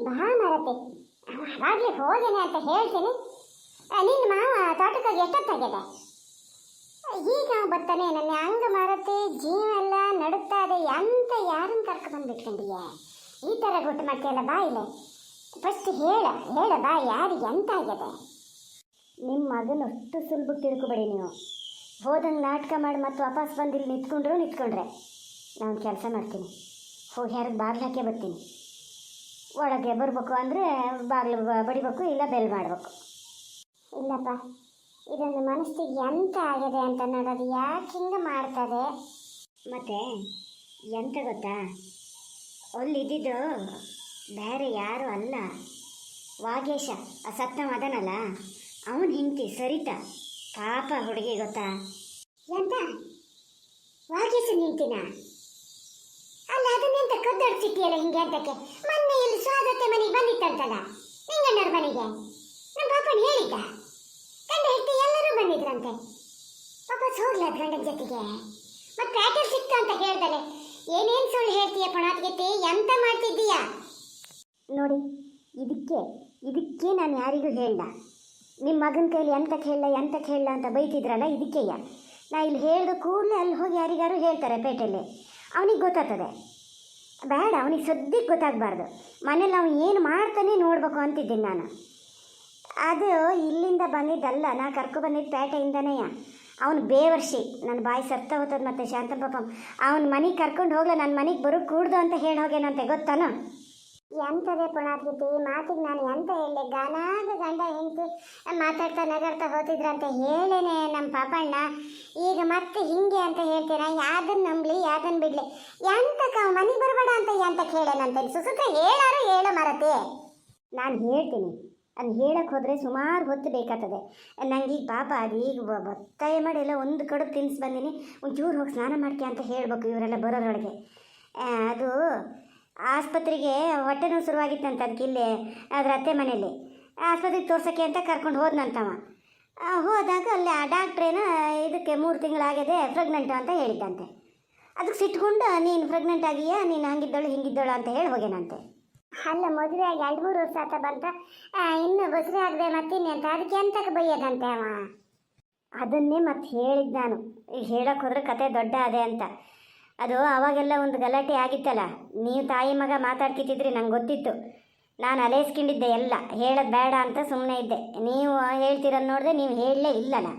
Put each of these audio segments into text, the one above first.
ಬಾ ಮರತೆ ಅವಾಗಲೇ ಹೋಗೇನೆ ಅಂತ ಹೇಳ್ತೀನಿ. ನಿನ್ನ ಮಾವ ತೋಟಕ್ಕಾಗಿ ಎಷ್ಟೊತ್ತಾಗಿದೆ? ಈಗ ಬರ್ತಾನೆ. ನನ್ನ ಹಂಗ ಮರತೆ ಜೀವ ಎಲ್ಲ ನಡುತ್ತಾ ಇದೆ. ಎಂತ ಯಾರನ್ನು ಕರ್ಕೊಂಡ್ಬಂದ್ಬಿಟ್ಕೊಂಡಿಯ? ಈ ಥರ ಗುಟ್ಟು ಮಾಡ್ತೀಯಲ್ಲ. ಬಾ ಇಲ್ಲ, ಫಸ್ಟ್ ಹೇಳ ಬಾ, ಯಾರಿಗೆ ಎಂತ ಆಗಿದೆ? ನಿಮ್ಮ ಮಗನ ಅಷ್ಟು ಸುಲಭಕ್ಕೆ ತಿಳ್ಕೊಬೇಡಿ ನೀವು. ಹೋದಂಗೆ ನಾಟಕ ಮಾಡಿ ಮತ್ತು ವಾಪಸ್ ಬಂದು ಇಲ್ಲಿ ನಿಂತ್ಕೊಂಡ್ರೆ ನಾನು ಕೆಲಸ ಮಾಡ್ತೀನಿ. ಹೋಗಿ ಯಾರಿಗೆ ಬಾಗಿಲು ಹಾಕೇ ಬರ್ತೀನಿ. ಒಳಗೆ ಬರಬೇಕು ಅಂದರೆ ಬಾಗಿಲು ಬಡಿಬೇಕು, ಇಲ್ಲ ಬೆಲ್ ಮಾಡಬೇಕು. ಇಲ್ಲಪ್ಪ, ಇದೊಂದು ಮನಸ್ಸಿಗೆ ಎಂತ ಆಗಿದೆ ಅಂತ ನೋಡೋದು ಯಾಕೆ ಹಿಂಗೆ ಮಾಡ್ತದೆ? ಮತ್ತು ಎಂತ ಗೊತ್ತಾ, ಅಲ್ಲಿದ್ದಿದ್ದು ಬೇರೆ ಯಾರು ಅಲ್ಲ, ವಾಗೇಶ, ಆ ಸತ್ತ ಮದನಲ್ಲ ಅವನು ಹಿಂಡ್ತಿ ಸರಿತಾ. ಪಾಪ ಹುಡುಗಿ ಗೊತ್ತಾ? ಎಂತ ವಾಗೇಶ ನಿಂತಿನ? ಅಲ್ಲ, ಅದನ್ನೆಂತ ಕದ್ದಾಡ್ಸಿಟ್ಟಿಯಲ್ಲ ಹಿಂಗೆ ಅಂತಕ್ಕೆ? ಮೊನ್ನೆ ಇಲ್ಲಿ ಸ್ವಾಗತ ಮನೆಗೆ ಬಂದಿತ್ತಂತಲ್ಲ ನಿಂಗಣ್ಣರ ಮನೆಗೆ. ನಮ್ಮ ಪಾಪನ ಹೇಳಿದ್ದ, ಗಂಡ ಹೆಂಡತಿ ಎಲ್ಲರೂ ಬಂದಿದ್ರಂತೆ. ವಾಪಸ್ ಹೋಗ್ಲ ಗಂಡನ ಜೊತೆಗೆ. ಮತ್ತೆ ಪ್ಯಾಟರ್ ಸಿಕ್ತು ಅಂತ ಹೇಳ್ದಲೆ. ಏನೇನು ಸುಳ್ಳು ಹೇಳ್ತೀಯ ಪುಣಾತ್ಗೆತೆ? ಎಂತ ಮಾಡ್ತಿದ್ದೀಯಾ? ನೋಡಿ, ಇದಕ್ಕೆ ನಾನು ಯಾರಿಗೂ ಹೇಳ. ನಿಮ್ಮ ಮಗನ ಕೈಲಿ ಎಂತಕ್ಕೆ ಹೇಳ ಅಂತ ಬೈತಿದ್ರಲ್ಲ, ಇದಕ್ಕೆಯ ನಾ ಇಲ್ಲಿ ಹೇಳ್ದ ಕೂಡಲೇ ಅಲ್ಲಿ ಹೋಗಿ ಯಾರಿಗಾರು ಹೇಳ್ತಾರೆ ಪೇಟೆಯಲ್ಲಿ. ಅವನಿಗೆ ಗೊತ್ತಾಗ್ತದೆ. ಬೇಡ, ಅವನಿಗೆ ಸದ್ಯಕ್ಕೆ ಗೊತ್ತಾಗಬಾರ್ದು. ಮನೇಲಿ ಅವನು ಏನು ಮಾಡ್ತಾನೆ ನೋಡ್ಬೇಕು ಅಂತಿದ್ದೀನಿ ನಾನು. ಅದು ಇಲ್ಲಿಂದ ಬಂದಿದ್ದಲ್ಲ, ನಾ ಕರ್ಕೊಬಂದಿದ್ದು ಪೇಟೆಯಿಂದನೇ. ಅವನು ಬೇವರ್ಷಿ, ನನ್ನ ಬಾಯಿ ಸತ್ತ ಹೋಗ್ತದೆ. ಮತ್ತು ಶಾಂತಪ್ಪ ಅವನ ಮನೆಗೆ ಕರ್ಕೊಂಡು ಹೋಗ್ಲ, ನನ್ನ ಮನೆಗೆ ಬರೋ ಕೂಡ್ದು ಅಂತ ಹೇಳಿ ಹೋಗೇನಂತೆ, ಗೊತ್ತಾನ? ಎಂಥದೇ ಪುಣಾತ್ಗಿತಿ ಮಾತಿಗೆ ನಾನು ಎಂತ ಹೇಳಿ? ಗಾನಾಗ ಗಂಡ ಹೆಂಡತಿ ಮಾತಾಡ್ತಾ ನಗಾಡ್ತಾ ಹೋಗ್ತಿದ್ರಂತ ಹೇಳೇನೆ ನಮ್ಮ ಪಾಪಣ್ಣ. ಈಗ ಮತ್ತೆ ಹಿಂಗೆ ಅಂತ ಹೇಳ್ತೀರ? ಯಾವ್ದನ್ನು ನಂಬಲಿ, ಯಾವ್ದನ್ನು ಬಿಡಲಿ? ಎಂತಕ್ಕ ಮನೆಗೆ ಬರಬೇಡ ಅಂತ ಎಂತಕ್ಕೆ ಹೇಳೇನಂತ ಸುಸುತ್ತ ಹೇಳೋ ಮರತೆ. ನಾನು ಹೇಳ್ತೀನಿ, ಅದು ಹೇಳಕ್ಕೆ ಹೋದರೆ ಸುಮಾರು ಹೊತ್ತು ಬೇಕಾಗ್ತದೆ. ನನಗೆ ಈಗ ಪಾಪ ಅದು ಈಗ ಒತ್ತಾಯ ಮಾಡಿ ಎಲ್ಲ ಒಂದು ಕಡುಬು ತಿನ್ನಿಸಿ ಬಂದೀನಿ, ಒಂಚೂರು ಹೋಗಿ ಸ್ನಾನ ಮಾಡ್ಕೆ ಅಂತ ಹೇಳಬೇಕು ಇವರೆಲ್ಲ ಬರೋದ್ರೊಳಗೆ. ಅದು ಆಸ್ಪತ್ರೆಗೆ ಹೊಟ್ಟೆ ನೋವು ಶುರುವಾಗಿತ್ತಂತ, ಅದಕ್ಕೆ ಇಲ್ಲೇ ಅದ್ರ ಅತ್ತೆ ಮನೇಲಿ ಆಸ್ಪತ್ರೆಗೆ ತೋರ್ಸೋಕ್ಕೆ ಅಂತ ಕರ್ಕೊಂಡು ಹೋದ್ನಂತವ. ಹೋದಾಗ ಅಲ್ಲಿ ಆ ಡಾಕ್ಟ್ರೇನೋ ಇದಕ್ಕೆ 3 ತಿಂಗಳಾಗಿದೆ, ಪ್ರೆಗ್ನೆಂಟು ಅಂತ ಹೇಳಿದ್ದಂತೆ. ಅದಕ್ಕೆ ಸಿಟ್ಕೊಂಡು ನೀನು ಪ್ರೆಗ್ನೆಂಟ್ ಆಗಿಯಾ, ನೀನು ಹಂಗಿದ್ದಳು ಹಿಂಗಿದ್ದಳು ಅಂತ ಹೇಳಿ ಹೋಗೇನಂತೆ. ಅಲ್ಲ, ಮದುವೆ ಆಗಿ 2-3 ವರ್ಷ ಆತ ಬಂತ, ಇನ್ನು ಬಸರೆ ಆಗದೆ ಮತ್ತಿನ್ನೆಂತ, ಅದಕ್ಕೆ ಎಂತಕ್ಕೆ ಬೈಯೋದಂತೆ ಅವ? ಅದನ್ನೇ ಮತ್ತೆ ಹೇಳಿದ್ದು ನಾನು. ಈಗ ಹೇಳೋಕೆ ಹೋದ್ರೆ ಕತೆ ದೊಡ್ಡ ಅದೇ ಅಂತ. ಅದು ಆವಾಗೆಲ್ಲ ಒಂದು ಗಲಾಟೆ ಆಗಿತ್ತಲ್ಲ, ನೀವು ತಾಯಿ ಮಗ ಮಾತಾಡ್ತಿದ್ರಿ, ನಂಗೆ ಗೊತ್ತಿತ್ತು. ನಾನು ಅಲೇಸ್ಕೊಂಡಿದ್ದೆ ಎಲ್ಲ, ಹೇಳೋದು ಬೇಡ ಅಂತ ಸುಮ್ಮನೆ ಇದ್ದೆ. ನೀವು ಹೇಳ್ತಿರೋದು ನೋಡಿದೆ, ನೀವು ಹೇಳಲೇ ಇಲ್ಲಲ್ಲ.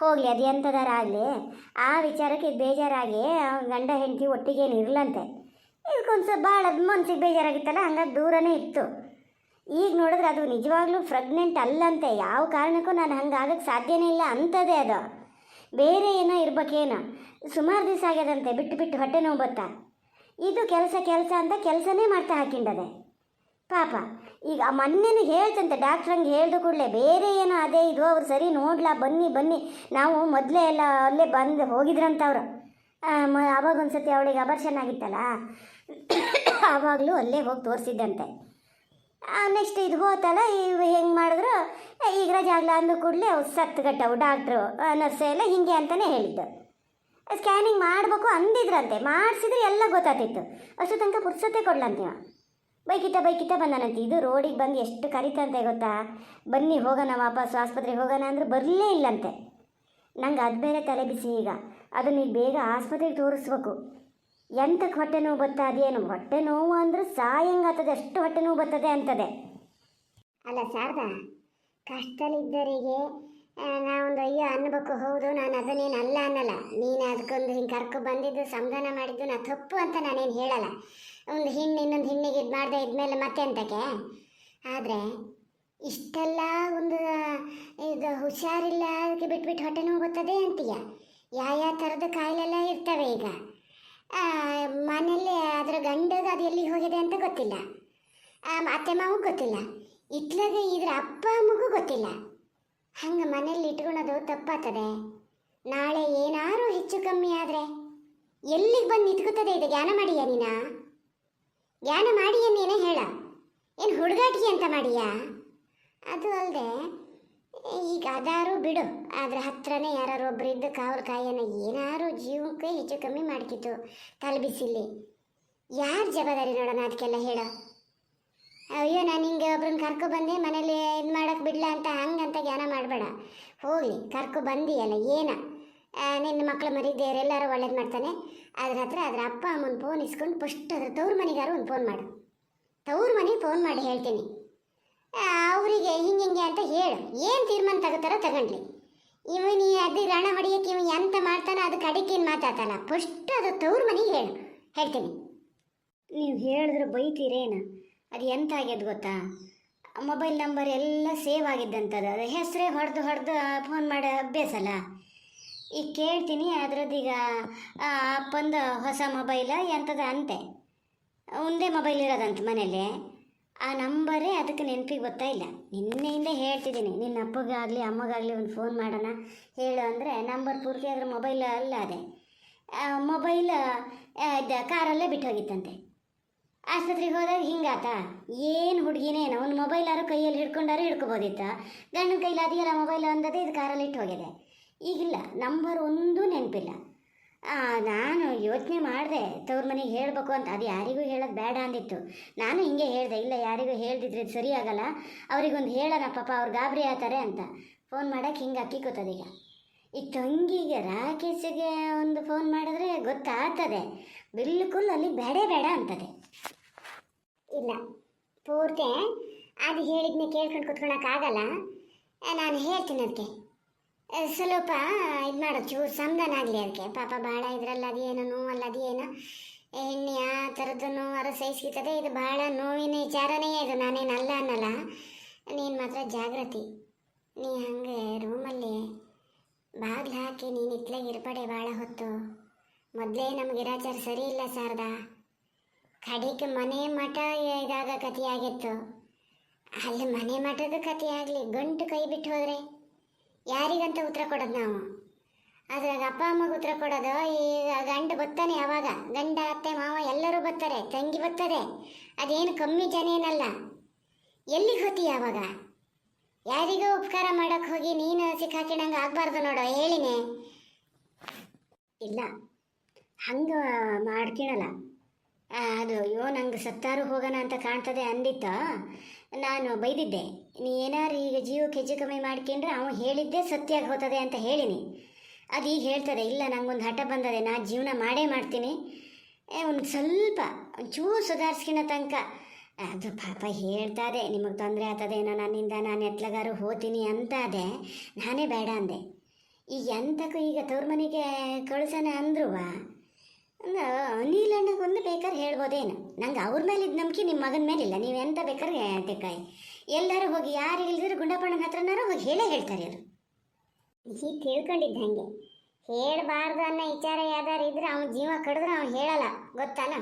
ಹೋಗಲಿ, ಅದು ಎಂಥದಾರ ಆಗಲಿ, ಆ ವಿಚಾರಕ್ಕೆ ಬೇಜಾರಾಗಿ ಗಂಡ ಹೆಂಡತಿ ಒಟ್ಟಿಗೇನು ಇರಲಂತೆ. ಇದಕ್ಕೊಂದು ಸ್ವಲ್ಪ ಭಾಳ ಮನಸ್ಸಿಗೆ ಬೇಜಾರಾಗಿತ್ತಲ್ಲ, ಹಂಗಾಗಿ ದೂರನೇ ಇತ್ತು. ಈಗ ನೋಡಿದ್ರೆ ಅದು ನಿಜವಾಗ್ಲೂ ಪ್ರೆಗ್ನೆಂಟ್ ಅಲ್ಲಂತೆ. ಯಾವ ಕಾರಣಕ್ಕೂ ನಾನು ಹಂಗೆ ಆಗೋಕ್ಕೆ ಸಾಧ್ಯನೇ ಇಲ್ಲ ಅಂತದೇ. ಅದು ಬೇರೆ ಏನೋ ಇರ್ಬೇಕೇನೋ. ಸುಮಾರು ದಿವಸ ಆಗ್ಯದಂತೆ ಬಿಟ್ಟು ಹೊಟ್ಟೆ ನೋವು ಬತ್ತಾ. ಇದು ಕೆಲಸ ಅಂತ ಕೆಲಸನೇ ಮಾಡ್ತಾ ಹಾಕಿಂಡದೆ ಪಾಪ. ಈಗ ಮೊನ್ನೆನೂ ಹೇಳ್ತಂತೆ ಡಾಕ್ಟ್ರಂಗೆ ಹೇಳ್ದು ಕೂಡಲೇ, ಬೇರೆ ಏನೋ ಅದೇ ಇದು, ಅವ್ರು ಸರಿ ನೋಡ್ಲಾ, ಬನ್ನಿ ನಾವು ಮೊದಲೇ ಎಲ್ಲ ಅಲ್ಲೇ ಬಂದು ಹೋಗಿದ್ರಂತವ್ರು. ಆವಾಗ ಒಂದು ಸತಿ ಅವಳಿಗೆ ಅಬರ್ಷನ್ ಆಗಿತ್ತಲ್ಲ, ಆವಾಗಲೂ ಅಲ್ಲೇ ಹೋಗಿ ತೋರಿಸಿದ್ದಂತೆ. ನೆಕ್ಸ್ಟ್ ಇದು ಹೋತಲ್ಲ, ಇವು ಹೆಂಗೆ ಮಾಡಿದ್ರು, ಈಗ ರಜೆ ಆಗಲ್ಲ ಅಂದ ಕೂಡಲೇ ಅವು ಸತ್ತುಗಟ್ಟವು ಡಾಕ್ಟ್ರು ನರ್ಸೆ ಎಲ್ಲ ಹಿಂಗೆ ಅಂತಲೇ ಹೇಳಿದ್ದು. ಸ್ಕ್ಯಾನಿಂಗ್ ಮಾಡಬೇಕು ಅಂದಿದ್ರಂತೆ, ಮಾಡಿಸಿದ್ರೆ ಎಲ್ಲ ಗೊತ್ತಾಗ್ತಿತ್ತು. ಅಷ್ಟು ತನಕ ಪುರ್ಸತ್ತೆ ಕೊಡ್ಲಂತೀವ. ಬೈಕಿತ್ತ ಬಂದಾನಂತೆ. ಇದು ರೋಡಿಗೆ ಬಂದು ಎಷ್ಟು ಕರಿತಂತೆ ಗೊತ್ತಾ? ಬನ್ನಿ ಹೋಗೋಣ, ವಾಪಸ್ ಆಸ್ಪತ್ರೆಗೆ ಹೋಗೋಣ ಅಂದ್ರೆ ಬರಲೇ ಇಲ್ಲಂತೆ. ನಂಗೆ ಅದು ಬೇರೆ ತಲೆ ಬಿಸಿ. ಈಗ ಅದನ್ನು ಈಗ ಬೇಗ ಆಸ್ಪತ್ರೆಗೆ ತೋರಿಸ್ಬೇಕು. ಎಂತಕ್ಕೆ ಹೊಟ್ಟೆ ನೋವು ಬತ್ತ? ಅದೇನು ಹೊಟ್ಟೆ ನೋವು ಅಂದ್ರೆ ಸಾಯಂಗಾಗ್ತದೆ, ಅಷ್ಟು ಹೊಟ್ಟೆ ನೋವು ಬರ್ತದೆ ಅಂತದೆ. ಅಲ್ಲ ಶಾರದಾ, ಕಷ್ಟದಲ್ಲಿದ್ದವರಿಗೆ ನಾವೊಂದು ಅಯ್ಯೋ ಅನ್ನಬೇಕು. ಹೌದು, ನಾನು ಅದನ್ನೇನು ಅಲ್ಲ ಅನ್ನಲ್ಲ. ನೀನು ಅದಕ್ಕೊಂದು ಹಿಂಗೆ ಕರ್ಕೊ ಬಂದಿದ್ದು ಸಮಾಧಾನ ಮಾಡಿದ್ದು ನಾ ತಪ್ಪು ಅಂತ ನಾನೇನು ಹೇಳಲ್ಲ. ಒಂದು ಇನ್ನೊಂದು ಹೆಣ್ಣಿಗೆ ಇದು ಮಾಡದೆ ಇದ್ಮೇಲೆ ಮತ್ತೆ ಅಂತಕ್ಕೆ. ಆದರೆ ಇಷ್ಟೆಲ್ಲ ಒಂದು ಇದು ಹುಷಾರಿಲ್ಲ, ಅದಕ್ಕೆ ಬಿಟ್ಬಿಟ್ಟು ಹೊಟ್ಟೆ ನೋವು ಬರ್ತದೆ ಅಂತೀಯ. ಯಾವ ಥರದ ಕಾಯಿಲೆಲ್ಲ ಇರ್ತವೆ. ಈಗ ಮನೆಯಲ್ಲಿ ಅದರ ಗಂಡಗೆ ಅದು ಎಲ್ಲಿ ಹೋಗಿದೆ ಅಂತ ಗೊತ್ತಿಲ್ಲ, ಅತ್ತೆ ಮಾವು ಗೊತ್ತಿಲ್ಲ, ಇತ್ಲಾಗ ಇದ್ರ ಅಪ್ಪ ಅಮ್ಮಗೂ ಗೊತ್ತಿಲ್ಲ. ಹಂಗೆ ಮನೇಲಿ ಇಟ್ಕೊಳೋದು ತಪ್ಪಾಗ್ತದೆ. ನಾಳೆ ಏನಾರು ಹೆಚ್ಚು ಕಮ್ಮಿ ಆದರೆ ಎಲ್ಲಿಗೆ ಬಂದು ನಿಂತ್ಕೋತದೆ? ಇದು ಜ್ಞಾನ ಮಾಡಿಯ ನೀನ? ಜ್ಞಾನ ಮಾಡಿಯ ನೀನೇ ಹೇಳ? ಏನು ಹುಡುಗಾಟಿಗೆ ಅಂತ ಮಾಡಿಯಾ? ಅದು ಅಲ್ಲದೆ ಈಗ ಅದಾರು ಬಿಡು, ಅದ್ರ ಹತ್ರನೇ ಯಾರು ಒಬ್ರು ಇದ್ದು ಕಾವಲು ಕಾಯನ ಏನಾರು ಜೀವಕ್ಕೆ ಹೆಚ್ಚು ಕಮ್ಮಿ ಮಾಡ್ಕಿತ್ತು ತಲೆಬಿಸಿಲಿ. ಯಾರು ಜವಾಬ್ದಾರಿ ನೋಡೋಣ ಅದಕ್ಕೆಲ್ಲ ಹೇಳ? ಅಯ್ಯೋ, ಒಬ್ರನ್ನ ಕರ್ಕೊ ಬಂದೆ ಮನೇಲಿ ಇದು ಮಾಡಕ್ಕೆ ಬಿಡ್ಲ ಅಂತ ಹಂಗಂತ ಜ್ಞಾನ ಮಾಡಬೇಡ. ಹೋಗಲಿ, ಕರ್ಕೊ ಬಂದಿಯಲ್ಲ ಏನ, ನಿನ್ನ ಮಕ್ಕಳು ಮರಿದೇವ್ರು ಎಲ್ಲರೂ ಒಳ್ಳೇದು ಮಾಡ್ತಾನೆ. ಅದ್ರ ಅಪ್ಪ ಅಮ್ಮನ ಫೋನ್ ಇಸ್ಕೊಂಡು ಫಸ್ಟ್ ಅದ್ರ ತವ್ರ ಮನೆಗಾರು ಒಂದು ಫೋನ್ ಮಾಡು. ತವ್ರ ಮನೆಗೆ ಫೋನ್ ಮಾಡಿ ಹೇಳ್ತೀನಿ, ಅವರಿಗೆ ಹಿಂಗೆ ಅಂತ ಹೇಳು. ಏನು ತೀರ್ಮಾನ ತಗೋತಾರೋ ತಗೊಂಡ್ಲಿ. ಇವನು ಅದು ರಣ ಹೊಡಿಯೋಕ್ಕೆ ಇವ ಎಂತ ಮಾಡ್ತಾನೋ ಅದಕ್ಕೆ ಅಡಿಕೆನು ಮಾತಾಡ್ತಾನ. ಫಸ್ಟ್ ಅದು ತವ್ರ ಮನೆಗೆ ಹೇಳ್ತೀನಿ. ನೀವು ಹೇಳಿದ್ರೆ ಬೈತೀರೇನು? ಅದು ಎಂತ ಆಗ್ಯದ ಗೊತ್ತಾ, ಮೊಬೈಲ್ ನಂಬರ್ ಎಲ್ಲ ಸೇವ್ ಆಗಿದ್ದಂಥದ್ದು. ಅದು ಹೆಸರೇ ಹೊಡೆದು ಫೋನ್ ಮಾಡೋ ಅಭ್ಯಾಸ ಅಲ್ಲ. ಈಗ ಕೇಳ್ತೀನಿ, ಅದರದ್ದೀಗ ಅಪ್ಪಂದು ಹೊಸ ಮೊಬೈಲ ಎಂಥದ ಅಂತೆ, ಒಂದೇ ಮೊಬೈಲ್ ಇರೋದಂತ ಮನೇಲಿ. ಆ ನಂಬರೇ ಅದಕ್ಕೆ ನೆನಪಿಗೆ ಗೊತ್ತಾ ಇಲ್ಲ. ನಿನ್ನೆಯಿಂದ ಹೇಳ್ತಿದ್ದೀನಿ, ನಿನ್ನ ಅಪ್ಪಗಾಗಲಿ ಅಮ್ಮಗಾಗಲಿ ಒಂದು ಫೋನ್ ಮಾಡೋಣ ಹೇಳು ಅಂದರೆ ನಂಬರ್ ಪೂರ್ತಿ ಅದ್ರ ಮೊಬೈಲ್ ಅಲ್ಲ. ಅದೇ ಮೊಬೈಲ್ ಕಾರಲ್ಲೇ ಬಿಟ್ಟು ಹೋಗಿತ್ತಂತೆ. ಆಸ್ಪತ್ರೆಗೆ ಹೋದಾಗ ಹಿಂಗಾತ. ಏನು ಹುಡುಗಿನೇನೋ ಒಂದು ಮೊಬೈಲಾರು ಕೈಯಲ್ಲಿ ಹಿಡ್ಕೊಂಡಾರು ಹಿಡ್ಕೊಬೋದಿತ್ತ. ಗಂಡನ ಕೈಲಿ ಅದೆಯಲ್ಲ ಮೊಬೈಲ್ ಅಂದದೇ ಇದು ಕಾರಲ್ಲಿ ಇಟ್ಟು ಹೋಗಿದೆ. ಈಗಿಲ್ಲ, ನಂಬರ್ ಒಂದೂ ನೆನಪಿಲ್ಲ. ನಾನು ಯೋಚನೆ ಮಾಡಿದೆ ತವ್ರ ಮನೆಗೆ ಹೇಳಬೇಕು ಅಂತ. ಅದು ಯಾರಿಗೂ ಹೇಳೋದು ಬೇಡ ಅಂದಿತ್ತು. ನಾನು ಹಿಂಗೆ ಹೇಳಿದೆ, ಇಲ್ಲ ಯಾರಿಗೂ ಹೇಳ್ದಿದ್ರೆ ಇದು ಸರಿ ಆಗಲ್ಲ, ಅವ್ರಿಗೊಂದು ಹೇಳೋಣ ಪಾಪ ಅವ್ರು ಗಾಬರಿ ಆಗ್ತಾರೆ ಅಂತ ಫೋನ್ ಮಾಡೋಕ್ಕೆ ಹಿಂಗೆ ಅಕ್ಕಿ ಕೂತದೀಗ. ಈ ತಂಗಿಗೆ ರಾಕೇಶಿಗೆ ಒಂದು ಫೋನ್ ಮಾಡಿದ್ರೆ ಗೊತ್ತಾಗ್ತದೆ, ಬಿಲ್ಕುಲ್ ಅಲ್ಲಿ ಬೇಡ ಅಂತದೆ. ಇಲ್ಲ, ಪೂರ್ತಿ ಅದು ಹೇಳಿದ್ನೇ ಕೇಳ್ಕೊಂಡು ಕುತ್ಕೊಳಕ್ಕಾಗಲ್ಲ. ನಾನು ಹೇಳ್ತೀನಿ ಅದಕ್ಕೆ ಸ್ವಲ್ಪ ಇದು ಮಾಡೋ, ಚೂರು ಸಮಾಧಾನ ಆಗಲಿ ಅದಕ್ಕೆ. ಪಾಪ ಭಾಳ ಇದ್ರಲ್ಲ ಅದೇನೋ ನೋವಲ್ಲ, ಅದೇನೋ ಎಣ್ಣೆ ಆ ಥರದ್ದು ನೋವಾರು ಸಹಿಸ್ಕಿತದೆ. ಇದು ಭಾಳ ನೋವಿನ ವಿಚಾರನೇ ಇದು, ನಾನೇನಲ್ಲ ಅನ್ನಲ್ಲ. ನೀನು ಮಾತ್ರ ಜಾಗೃತಿ. ನೀ ಹಂಗೆ ರೂಮಲ್ಲಿ ಬಾಗಿಲು ಹಾಕಿ ನೀನು ಇತ್ಲಾಗ ಇರ್ಪಡೆ ಭಾಳ ಹೊತ್ತು. ಮೊದಲೇ ನಮ್ಗೆ ಇರಾಚಾರ ಸರಿ ಇಲ್ಲ ಶಾರದಾ. ಕಡೆಗೆ ಮನೆ ಮಠ ಇದಾಗ ಕಥೆಯಾಗಿತ್ತು. ಅಲ್ಲಿ ಮನೆ ಮಠದ ಕಥೆ ಆಗಲಿ, ಗಂಟು ಕೈ ಬಿಟ್ಟು ಹೋದರೆ ಯಾರಿಗಂತ ಉತ್ತರ ಕೊಡೋದು ನಾವು? ಅದ್ರಾಗ ಅಪ್ಪ ಅಮ್ಮಗೆ ಉತ್ತರ ಕೊಡೋದು. ಈಗ ಗಂಡ ಬರ್ತಾನೆ, ಯಾವಾಗ ಗಂಡ ಅತ್ತೆ ಮಾವ ಎಲ್ಲರೂ ಬರ್ತಾರೆ, ತಂಗಿ ಬರ್ತದೆ, ಅದೇನು ಕಮ್ಮಿ ಜನ ಏನಲ್ಲ. ಎಲ್ಲಿಗೆ ಹೋತಿ ಯಾವಾಗ? ಯಾರಿಗೂ ಉಪಕಾರ ಮಾಡೋಕ್ಕೆ ಹೋಗಿ ನೀನು ಸಿಕ್ಕಾಕಿಣಂಗೆ ಆಗಬಾರ್ದು ನೋಡೋ, ಹೇಳಿನೇ. ಇಲ್ಲ, ಹಂಗೆ ಮಾಡ್ಕೊಳಲ್ಲ. ಅದು ಅಯ್ಯೋ ನಂಗೆ ಸತ್ತಾರು ಹೋಗೋಣ ಅಂತ ಕಾಣ್ತದೆ ಅಂದಿತ್ತ. ನಾನು ಬೈದಿದ್ದೆ, ನೀ ಏನಾರು ಈಗ ಜೀವಕ್ಕೆ ಹೆಚ್ಚು ಕಮ್ಮಿ ಮಾಡ್ಕೊಂಡ್ರೆ ಅವನು ಹೇಳಿದ್ದೆ ಸತ್ಯ ಹೋಗ್ತದೆ ಅಂತ ಹೇಳಿನಿ. ಅದು ಈಗ ಹೇಳ್ತದೆ, ಇಲ್ಲ ನಂಗೊಂದು ಹಠ ಬಂದದೆ, ನಾನು ಜೀವನ ಮಾಡೇ ಮಾಡ್ತೀನಿ, ಒಂದು ಸ್ವಲ್ಪ ಒಂಚೂರು ಸುಧಾರಿಸ್ಕಿನ ತನಕ. ಅದು ಪಾಪ ಹೇಳ್ತಾದೆ, ನಿಮಗೆ ತೊಂದರೆ ಆಗ್ತದೇನೋ ನನ್ನಿಂದ, ನಾನು ಎತ್ಲಗಾರು ಹೋಗ್ತೀನಿ ಅಂತ ಅದೇ. ನಾನೇ ಬೇಡ ಅಂದೆ. ಈಗ ಎಂತಕ್ಕೂ ಈಗ ತವ್ರ ಮನೆಗೆ ಕಳ್ಸೋಣ ಅಂದ್ರೂ ಅನಿಲ್ ಅಣ್ಣಗೊಂದು ಬೇಕಾದ್ರೆ ಹೇಳ್ಬೋದೇನು. ನಂಗೆ ಅವ್ರ ಮೇಲೆ ಇದ್ದ ನಂಬಿಕೆ ನಿಮ್ಮ ಮಗನ ಮೇಲಿಲ್ಲ. ನೀವು ಎಂತ ಬೇಕಾದ್ರೆ ತೆಕ್ಕಾಯಿ ಎಲ್ಲರೂ ಹೋಗಿ, ಯಾರು ಇಲ್ದಿದ್ರು ಗುಂಡಪ್ಪಣ್ಣನ ಹತ್ರನಾರು ಹೋಗಿ ಹೇಳ್ತಾರೆ ಅವರು. ಈಗ ತಿಳ್ಕೊಂಡಿದ್ದ ಹಂಗೆ ಹೇಳಬಾರ್ದು ಅನ್ನೋ ವಿಚಾರ ಯಾವ್ದಾರು ಇದ್ರೆ ಅವ್ನ ಜೀವ ಕಡಿದ್ರೆ ಅವ್ನು ಹೇಳಲ್ಲ, ಗೊತ್ತಾನ?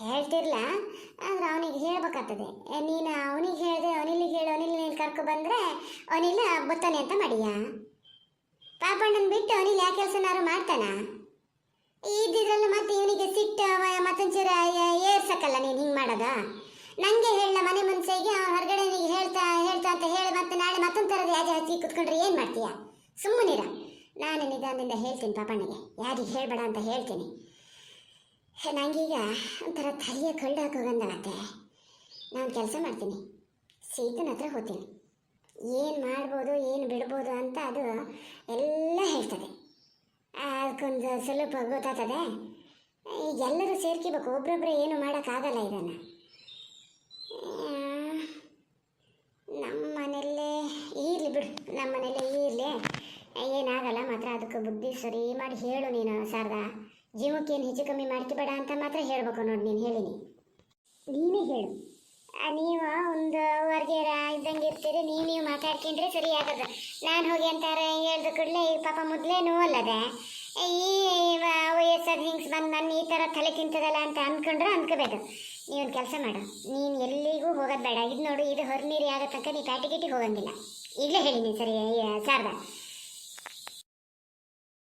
ಹೇಳ್ತಿರ್ಲ ಅಂದ್ರೆ ಅವನಿಗೆ ಹೇಳ್ಬೇಕಾಗ್ತದೆ. ನೀನು ಅವನಿಗೆ ಹೇಳಿದೆ, ಅನಿಲಿಗೆ ಹೇಳು, ಅನಿಲ್ ನೀನು ಕರ್ಕೊ ಬಂದರೆ ಅನಿಲ್ ಬತ್ತಾನೆ ಅಂತ ಮಾಡಿಯ? ಪಾಪಣ್ಣನ ಬಿಟ್ಟು ಅನಿಲ್ ಯಾವ ಕೆಲಸನಾರು ಮಾಡ್ತಾನ? ಇದ್ದಿದ್ರಲ್ಲ ಮತ್ತೆ ಇವನಿಗೆ ಸಿಟ್ಟು ಮತ್ತೊಂಚೂರ ಏರ್ಸಕ್ಕಲ್ಲ ನೀನು ಹಿಂಗೆ ಮಾಡೋದ? ನನಗೆ ಹೇಳ ಮನೆ ಮನ್ಸಿಗೆ ಹೊರಗಡೆ ಹೇಳ್ತಾ ಅಂತ ಹೇಳಿ ಮತ್ತೆ ನಾಳೆ ಮತ್ತೊಂದು ಥರದ ಯಾಜ ಹಚ್ಚಿ ಕುತ್ಕೊಂಡ್ರೆ ಏನು ಮಾಡ್ತೀಯ? ಸುಮ್ಮನಿರ. ನಾನು ನಿಧಾನದಿಂದ ಹೇಳ್ತೀನಿ ಪಾಪಣ್ಣಗೆ, ಯಾರಿಗೆ ಹೇಳಬೇಡ ಅಂತ ಹೇಳ್ತೀನಿ. ನನಗೀಗ ಒಂಥರ ತಲೆಯ ಕಳ್ಳು ಹಾಕೋಗಂದಾಗತ್ತೆ. ನಾನು ಕೆಲಸ ಮಾಡ್ತೀನಿ, ಸೀತನ ಹತ್ರ ಹೋಗ್ತೀನಿ. ಏನು ಮಾಡ್ಬೋದು ಏನು ಬಿಡ್ಬೋದು ಅಂತ ಅದು ಎಲ್ಲ ಹೇಳ್ತದೆ. ಅದಕ್ಕೊಂದು ಸ್ವಲ್ಪ ಗೊತ್ತಾಗ್ತದೆ. ಈಗ ಎಲ್ಲರೂ ಸೇರ್ಕೋಬೇಕು, ಒಬ್ರೊಬ್ಬರೇ ಏನು ಮಾಡೋಕ್ಕಾಗಲ್ಲ ಇದನ್ನು. ನಮ್ಮ ಮನೆಯಲ್ಲೇ ಇರಲಿ ಬಿಡು, ನಮ್ಮ ಮನೆಯಲ್ಲೇ ಇರಲಿ, ಏನಾಗಲ್ಲ. ಮಾತ್ರ ಅದಕ್ಕೆ ಬುದ್ಧಿ ಸರಿ ಮಾಡಿ ಹೇಳು ನೀನು ಶಾರದಾ. ಜೀವಕ್ಕೇನು ಹೆಚ್ಚು ಕಮ್ಮಿ ಮಾಡ್ಕೋಬೇಡ ಅಂತ ಮಾತ್ರ ಹೇಳಬೇಕು ನೋಡಿ. ನೀನು ಹೇಳಿನಿ, ನೀನೇ ಹೇಳು. ನೀವು ಒಂದು ಹೊರಗೆ ಇದ್ದಂಗೆ ಇರ್ತೀರಿ, ನೀವು ಮಾತಾಡ್ಕೊಂಡ್ರೆ ಸರಿ ಆಗದ. ನಾನು ಹೋಗಿ ಅಂತಾರೆ ಹೇಳ್ದ ಕೂಡಲೇ ಈಗ ಪಾಪ ಮೊದಲೇ ನೋವಲ್ಲದೆ ಈ ವಯಸ್ಸಾದ ಹಿಂಗ್ಸ್ ಬಂದು ನನ್ನ ಈ ಥರ ತಲೆ ತಿಂತದಲ್ಲ ಅಂತ ಅಂದ್ಕೊಂಡ್ರೆ ಅಂದ್ಕೋಬೇಕು. ನೀವೊಂದು ಕೆಲಸ ಮಾಡು, ನೀನು ಎಲ್ಲಿಗೂ ಹೋಗೋದು ಬೇಡ. ಇದು ನೋಡು, ಇದು ಹೊರ ನೀರು ಆಗೋ ತನಕ ನೀ ಪ್ಯಾಟಿಗಿಟ್ಟಿಗೆ ಹೋಗಂಗಿಲ್ಲ. ಈಗಲೇ ಹೇಳಿ ನೀನು ಸರಿ ಶಾರದಾ.